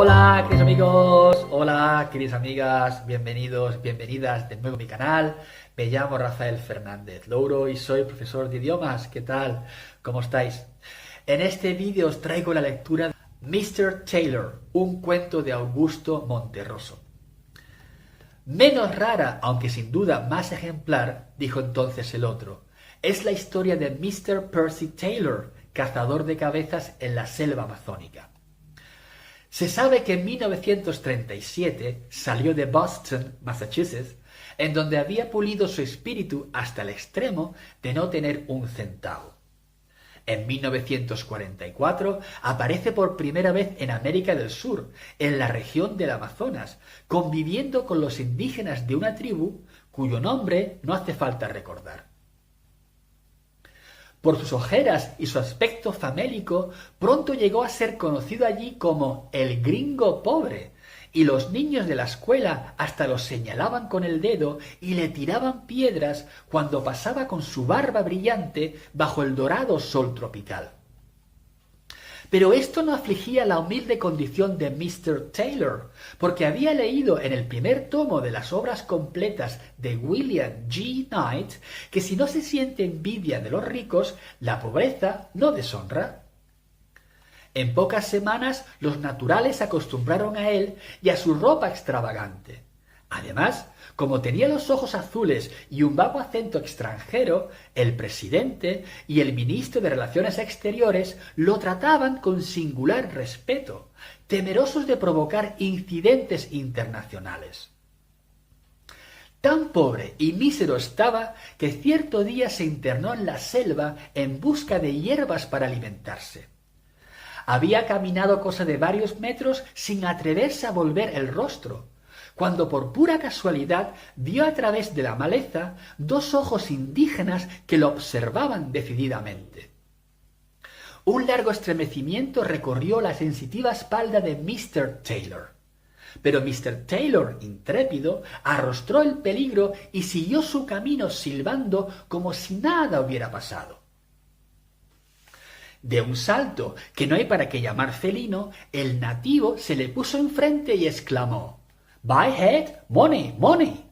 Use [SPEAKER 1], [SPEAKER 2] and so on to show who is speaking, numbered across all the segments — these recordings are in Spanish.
[SPEAKER 1] Hola queridos amigos, hola queridas amigas, bienvenidos, bienvenidas de nuevo a mi canal. Me llamo Rafael Fernández Louro y soy profesor de idiomas. ¿Qué tal? ¿Cómo estáis? En este vídeo os traigo la lectura de Mr. Taylor, un cuento de Augusto Monterroso. Menos rara, aunque sin duda más ejemplar, dijo entonces el otro, es la historia de Mr. Percy Taylor, cazador de cabezas en la selva amazónica. Se sabe que en 1937 salió de Boston, Massachusetts, en donde había pulido su espíritu hasta el extremo de no tener un centavo. En 1944 aparece por primera vez en América del Sur, en la región del Amazonas, conviviendo con los indígenas de una tribu cuyo nombre no hace falta recordar. Por sus ojeras y su aspecto famélico, pronto llegó a ser conocido allí como el gringo pobre, y los niños de la escuela hasta lo señalaban con el dedo y le tiraban piedras cuando pasaba con su barba brillante bajo el dorado sol tropical. Pero esto no afligía la humilde condición de Mr. Taylor, porque había leído en el primer tomo de las obras completas de William G. Knight que si no se siente envidia de los ricos, la pobreza no deshonra. En pocas semanas los naturales se acostumbraron a él y a su ropa extravagante. Además, como tenía los ojos azules y un vago acento extranjero, el presidente y el ministro de Relaciones Exteriores lo trataban con singular respeto, temerosos de provocar incidentes internacionales. Tan pobre y mísero estaba que cierto día se internó en la selva en busca de hierbas para alimentarse. Había caminado cosa de varios metros sin atreverse a volver el rostro, cuando por pura casualidad vio a través de la maleza dos ojos indígenas que lo observaban decididamente. Un largo estremecimiento recorrió la sensitiva espalda de Mr. Taylor. Pero Mr. Taylor, intrépido, arrostró el peligro y siguió su camino silbando como si nada hubiera pasado. De un salto, que no hay para qué llamar felino, el nativo se le puso enfrente y exclamó: «By head, money, money».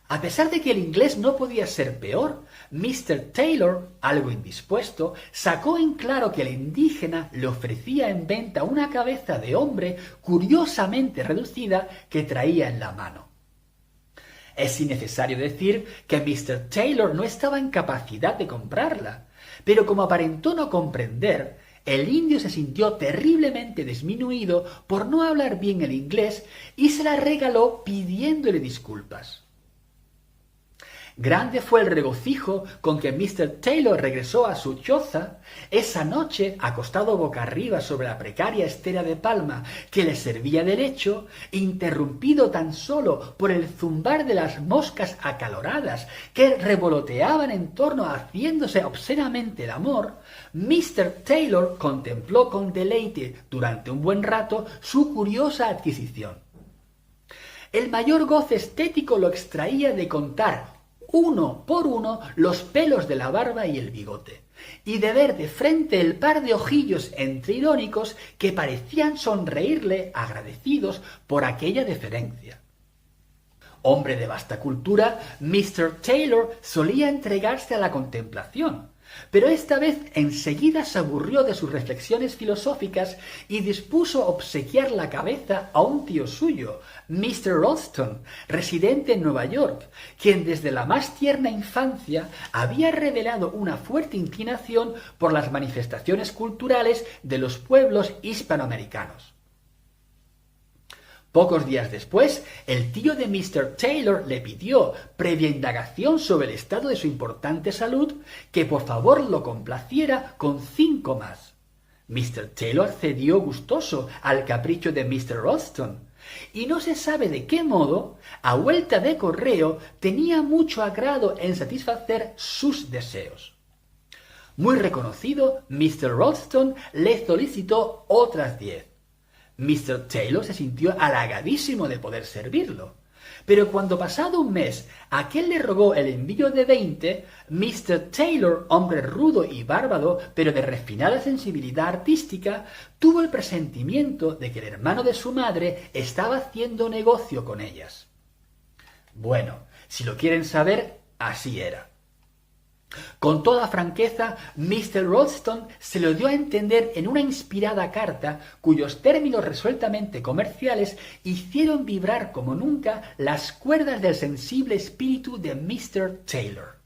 [SPEAKER 1] A pesar de que el inglés no podía ser peor, Mr. Taylor, algo indispuesto, sacó en claro que el indígena le ofrecía en venta una cabeza de hombre curiosamente reducida que traía en la mano. Es innecesario decir que Mr. Taylor no estaba en capacidad de comprarla, pero como aparentó no comprender, el indio se sintió terriblemente disminuido por no hablar bien el inglés y se la regaló pidiéndole disculpas. Grande fue el regocijo con que Mr. Taylor regresó a su choza esa noche, acostado boca arriba sobre la precaria estera de palma que le servía de lecho, interrumpido tan solo por el zumbar de las moscas acaloradas que revoloteaban en torno haciéndose obscenamente el amor. Mr. Taylor contempló con deleite durante un buen rato su curiosa adquisición. El mayor goce estético lo extraía de contar uno por uno los pelos de la barba y el bigote, y de ver de frente el par de ojillos entreirónicos que parecían sonreírle agradecidos por aquella deferencia. Hombre de vasta cultura, Mr. Taylor solía entregarse a la contemplación, pero esta vez enseguida se aburrió de sus reflexiones filosóficas y dispuso obsequiar la cabeza a un tío suyo, Mr. Ralston, residente en Nueva York, quien desde la más tierna infancia había revelado una fuerte inclinación por las manifestaciones culturales de los pueblos hispanoamericanos. Pocos días después, el tío de Mr. Taylor le pidió, previa indagación sobre el estado de su importante salud, que por favor lo complaciera con 5 más. Mr. Taylor accedió gustoso al capricho de Mr. Ralston, y no se sabe de qué modo, a vuelta de correo, tenía mucho agrado en satisfacer sus deseos. Muy reconocido, Mr. Ralston le solicitó otras 10. Mr. Taylor se sintió halagadísimo de poder servirlo, Pero cuando pasado un mes aquel le rogó el envío de 20, Mr. Taylor, hombre rudo y bárbaro, pero de refinada sensibilidad artística, tuvo el presentimiento de que el hermano de su madre estaba haciendo negocio con ellas. Bueno, si lo quieren saber, así era. Con toda franqueza, Mr. Ralston se lo dio a entender en una inspirada carta cuyos términos resueltamente comerciales hicieron vibrar como nunca las cuerdas del sensible espíritu de Mr. Taylor.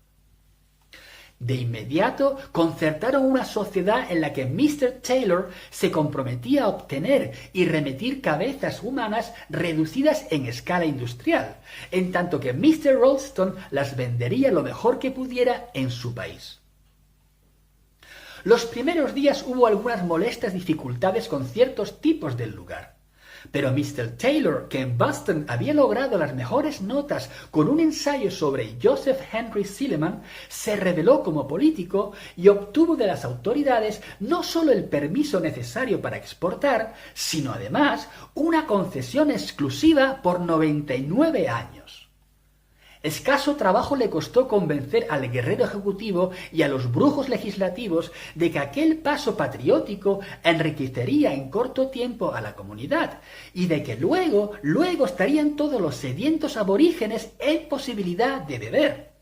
[SPEAKER 1] De inmediato concertaron una sociedad en la que Mr. Taylor se comprometía a obtener y remitir cabezas humanas reducidas en escala industrial, en tanto que Mr. Ralston las vendería lo mejor que pudiera en su país. Los primeros días hubo algunas molestas dificultades con ciertos tipos del lugar. Pero Mr. Taylor, que en Boston había logrado las mejores notas con un ensayo sobre Joseph Henry Silliman, se reveló como político y obtuvo de las autoridades no solo el permiso necesario para exportar, sino además una concesión exclusiva por 99 años. Escaso trabajo le costó convencer al guerrero ejecutivo y a los brujos legislativos de que aquel paso patriótico enriquecería en corto tiempo a la comunidad y de que luego estarían todos los sedientos aborígenes en posibilidad de beber.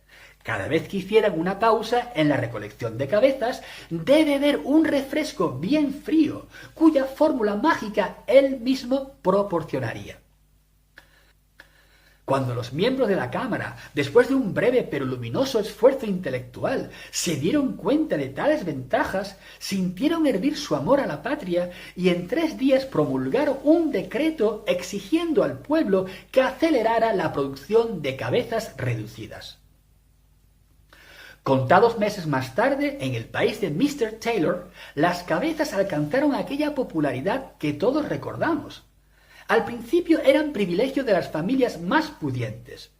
[SPEAKER 1] Cada vez que hicieran una pausa en la recolección de cabezas, de beber un refresco bien frío, cuya fórmula mágica él mismo proporcionaría. Cuando los miembros de la Cámara, después de un breve pero luminoso esfuerzo intelectual, se dieron cuenta de tales ventajas, sintieron hervir su amor a la patria y en 3 días promulgaron un decreto exigiendo al pueblo que acelerara la producción de cabezas reducidas. Contados meses más tarde, en el país de Mr. Taylor, las cabezas alcanzaron aquella popularidad que todos recordamos. Al principio eran privilegio de las familias más pudientes.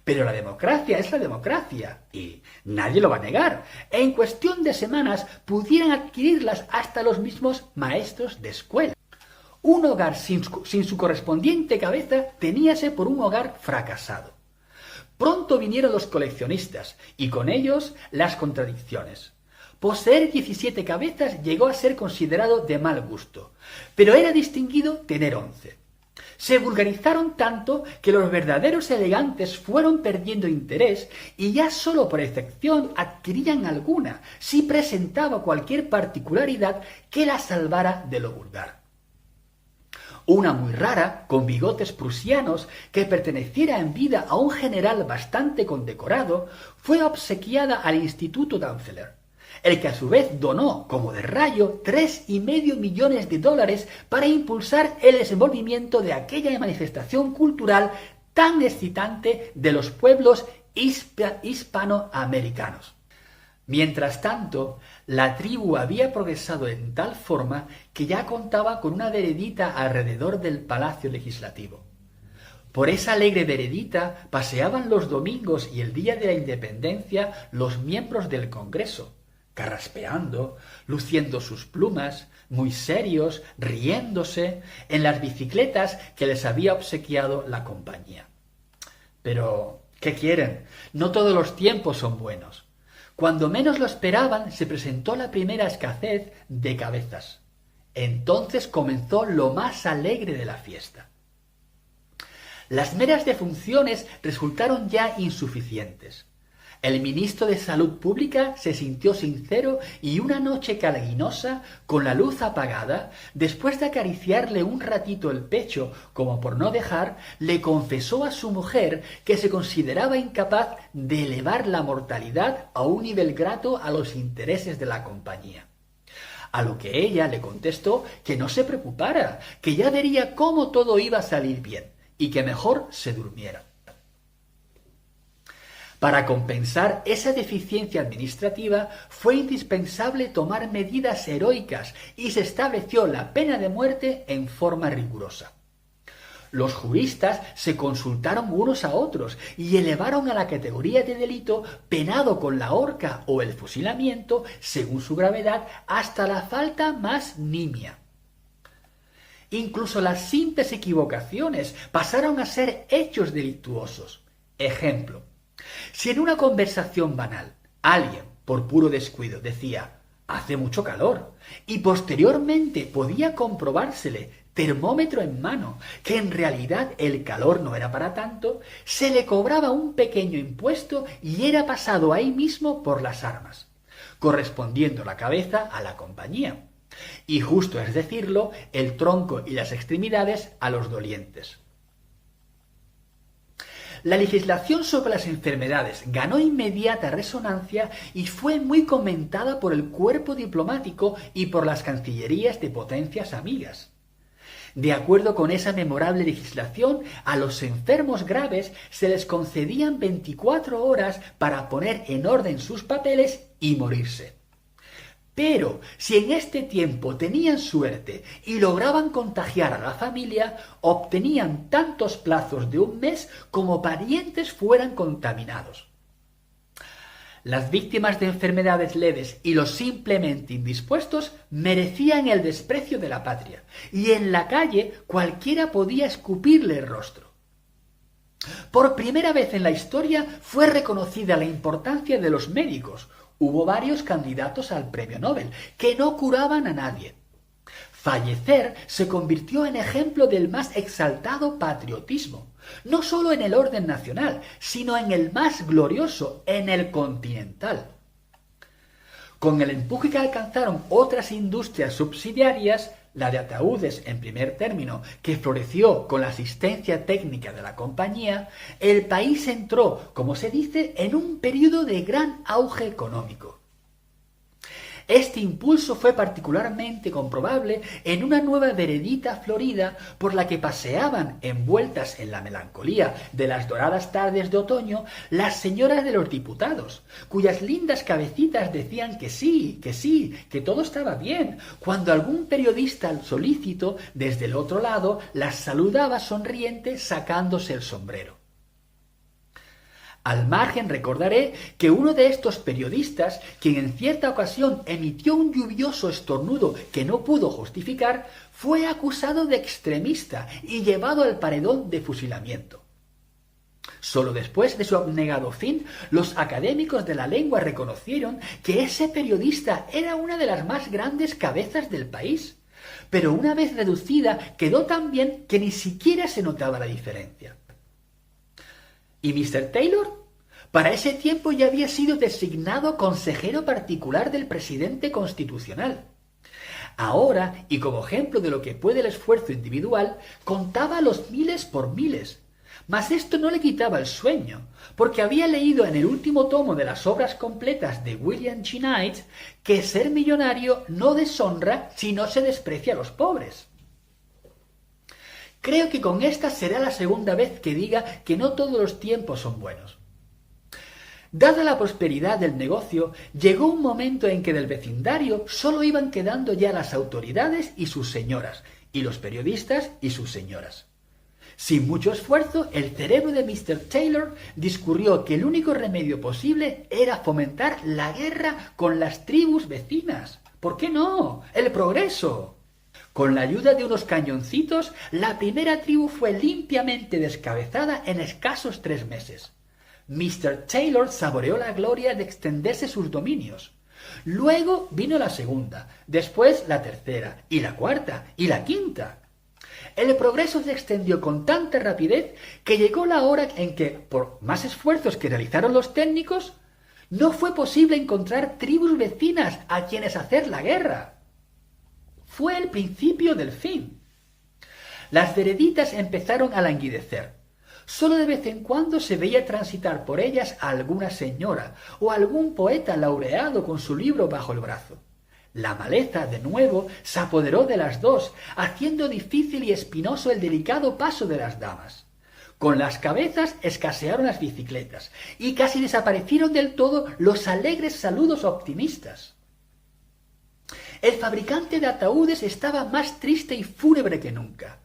[SPEAKER 1] Pero la democracia es la democracia, y nadie lo va a negar. En cuestión de semanas pudieran adquirirlas hasta los mismos maestros de escuela. Un hogar sin su correspondiente cabeza teníase por un hogar fracasado. Pronto vinieron los coleccionistas, y con ellos las contradicciones. Poseer 17 cabezas llegó a ser considerado de mal gusto, pero era distinguido tener 11. Se vulgarizaron tanto que los verdaderos elegantes fueron perdiendo interés y ya sólo por excepción adquirían alguna si presentaba cualquier particularidad que la salvara de lo vulgar. Una muy rara, con bigotes prusianos, que perteneciera en vida a un general bastante condecorado, fue obsequiada al Instituto Danceler, el que a su vez donó, como de rayo, $3,5 millones para impulsar el desenvolvimiento de aquella manifestación cultural tan excitante de los pueblos hispanoamericanos. Mientras tanto, la tribu había progresado en tal forma que ya contaba con una veredita alrededor del Palacio Legislativo. Por esa alegre veredita paseaban los domingos y el día de la Independencia los miembros del Congreso, carraspeando, luciendo sus plumas, muy serios, riéndose, en las bicicletas que les había obsequiado la compañía. Pero, ¿qué quieren? No todos los tiempos son buenos. Cuando menos lo esperaban, se presentó la primera escasez de cabezas. Entonces comenzó lo más alegre de la fiesta. Las meras defunciones resultaron ya insuficientes. El ministro de Salud Pública se sintió sincero y una noche calurosa, con la luz apagada, después de acariciarle un ratito el pecho como por no dejar, le confesó a su mujer que se consideraba incapaz de elevar la mortalidad a un nivel grato a los intereses de la compañía. A lo que ella le contestó que no se preocupara, que ya vería cómo todo iba a salir bien y que mejor se durmiera. Para compensar esa deficiencia administrativa fue indispensable tomar medidas heroicas y se estableció la pena de muerte en forma rigurosa. Los juristas se consultaron unos a otros y elevaron a la categoría de delito penado con la horca o el fusilamiento, según su gravedad, hasta la falta más nimia. Incluso las simples equivocaciones pasaron a ser hechos delictuosos. Ejemplo: si en una conversación banal alguien, por puro descuido, decía «hace mucho calor» y posteriormente podía comprobársele, termómetro en mano, que en realidad el calor no era para tanto, se le cobraba un pequeño impuesto y era pasado ahí mismo por las armas, correspondiendo la cabeza a la compañía. Y justo es decirlo, el tronco y las extremidades a los dolientes. La legislación sobre las enfermedades ganó inmediata resonancia y fue muy comentada por el cuerpo diplomático y por las cancillerías de potencias amigas. De acuerdo con esa memorable legislación, a los enfermos graves se les concedían 24 horas para poner en orden sus papeles y morirse. Pero si en este tiempo tenían suerte y lograban contagiar a la familia, obtenían tantos plazos de un mes como parientes fueran contaminados. Las víctimas de enfermedades leves y los simplemente indispuestos merecían el desprecio de la patria, y en la calle cualquiera podía escupirle el rostro. Por primera vez en la historia fue reconocida la importancia de los médicos. Hubo varios candidatos al premio Nobel que no curaban a nadie. Fallecer se convirtió en ejemplo del más exaltado patriotismo, no solo en el orden nacional, sino en el más glorioso, en el continental. Con el empuje que alcanzaron otras industrias subsidiarias, la de ataúdes en primer término, que floreció con la asistencia técnica de la compañía, el país entró, como se dice, en un período de gran auge económico. Este impulso fue particularmente comprobable en una nueva veredita florida por la que paseaban, envueltas en la melancolía de las doradas tardes de otoño, las señoras de los diputados, cuyas lindas cabecitas decían que sí, que todo estaba bien, cuando algún periodista solícito desde el otro lado las saludaba sonriente sacándose el sombrero. Al margen recordaré que uno de estos periodistas, quien en cierta ocasión emitió un lluvioso estornudo que no pudo justificar, fue acusado de extremista y llevado al paredón de fusilamiento. Solo después de su abnegado fin, los académicos de la lengua reconocieron que ese periodista era una de las más grandes cabezas del país, pero una vez reducida quedó tan bien que ni siquiera se notaba la diferencia. ¿Y Mr. Taylor? Para ese tiempo ya había sido designado consejero particular del presidente constitucional. Ahora, y como ejemplo de lo que puede el esfuerzo individual, contaba los miles por miles. Mas esto no le quitaba el sueño, porque había leído en el último tomo de las obras completas de William G. Knight que ser millonario no deshonra si no se desprecia a los pobres. Creo que con esta será la segunda vez que diga que no todos los tiempos son buenos. Dada la prosperidad del negocio, llegó un momento en que del vecindario solo iban quedando ya las autoridades y sus señoras, y los periodistas y sus señoras. Sin mucho esfuerzo, el cerebro de Mr. Taylor discurrió que el único remedio posible era fomentar la guerra con las tribus vecinas. ¿Por qué no? ¡El progreso! Con la ayuda de unos cañoncitos, la primera tribu fue limpiamente descabezada en escasos 3 meses. Mr. Taylor saboreó la gloria de extenderse sus dominios. Luego vino la segunda, después la tercera, y la cuarta, y la quinta. El progreso se extendió con tanta rapidez que llegó la hora en que, por más esfuerzos que realizaron los técnicos, no fue posible encontrar tribus vecinas a quienes hacer la guerra. Fue el principio del fin. Las vereditas empezaron a languidecer. Solo de vez en cuando se veía transitar por ellas a alguna señora o algún poeta laureado con su libro bajo el brazo. La maleza, de nuevo, se apoderó de las dos, haciendo difícil y espinoso el delicado paso de las damas. Con las cabezas escasearon las bicicletas y casi desaparecieron del todo los alegres saludos optimistas. El fabricante de ataúdes estaba más triste y fúnebre que nunca.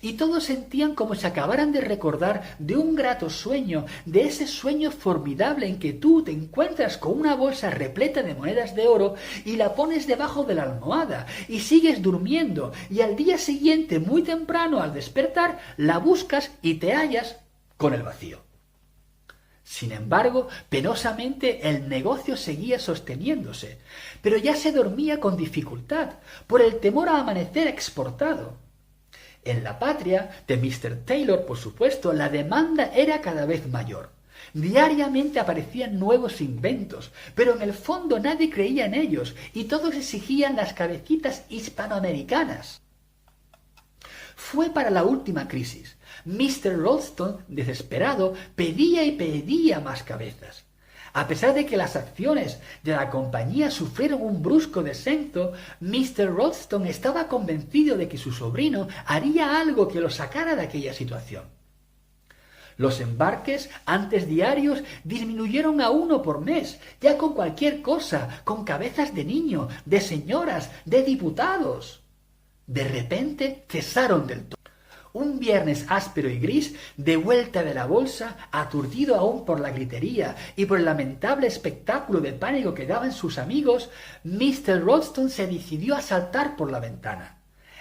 [SPEAKER 1] y todos sentían como si acabaran de recordar de un grato sueño, de ese sueño formidable en que tú te encuentras con una bolsa repleta de monedas de oro y la pones debajo de la almohada y sigues durmiendo y al día siguiente muy temprano al despertar la buscas y te hallas con el vacío. Sin embargo, penosamente el negocio seguía sosteniéndose, pero ya se dormía con dificultad por el temor a amanecer exportado. En la patria de Mr. Taylor, por supuesto, la demanda era cada vez mayor. Diariamente aparecían nuevos inventos, pero en el fondo nadie creía en ellos y todos exigían las cabecitas hispanoamericanas. Fue para la última crisis. Mr. Ralston, desesperado, pedía y pedía más cabezas. A pesar de que las acciones de la compañía sufrieron un brusco descenso, Mr. Ralston estaba convencido de que su sobrino haría algo que lo sacara de aquella situación. Los embarques, antes diarios, disminuyeron a 1 por mes, ya con cualquier cosa, con cabezas de niño, de señoras, de diputados. De repente cesaron del todo. Un viernes áspero y gris, de vuelta de la bolsa, aturdido aún por la gritería y por el lamentable espectáculo de pánico que daban sus amigos, Mr. Ralston se decidió a saltar por la ventana,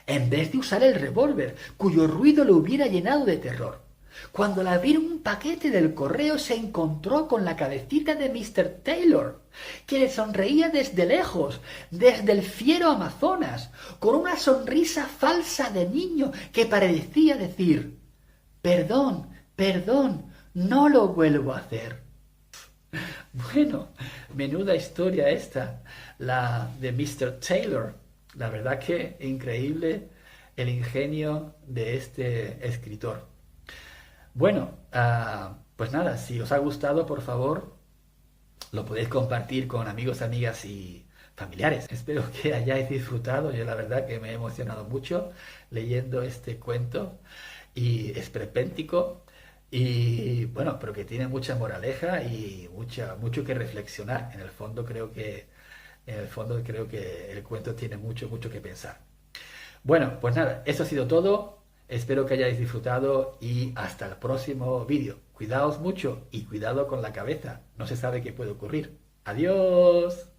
[SPEAKER 1] en vez de usar el revólver, cuyo ruido lo hubiera llenado de terror. Cuando le abrieron un paquete del correo se encontró con la cabecita de Mr. Taylor, que le sonreía desde lejos, desde el fiero Amazonas, con una sonrisa falsa de niño que parecía decir: «Perdón, perdón, no lo vuelvo a hacer». Bueno, menuda historia esta, la de Mr. Taylor. La verdad que increíble el ingenio de este escritor. Bueno, pues nada, si os ha gustado, por favor, lo podéis compartir con amigos, amigas y familiares. Espero que hayáis disfrutado. Yo la verdad que me he emocionado mucho leyendo este cuento y esperpéntico y bueno, pero que tiene mucha moraleja y mucho que reflexionar. En el fondo creo que el cuento tiene mucho que pensar. Bueno, pues nada, eso ha sido todo. Espero que hayáis disfrutado y hasta el próximo vídeo. Cuidaos mucho y cuidado con la cabeza. No se sabe qué puede ocurrir. ¡Adiós!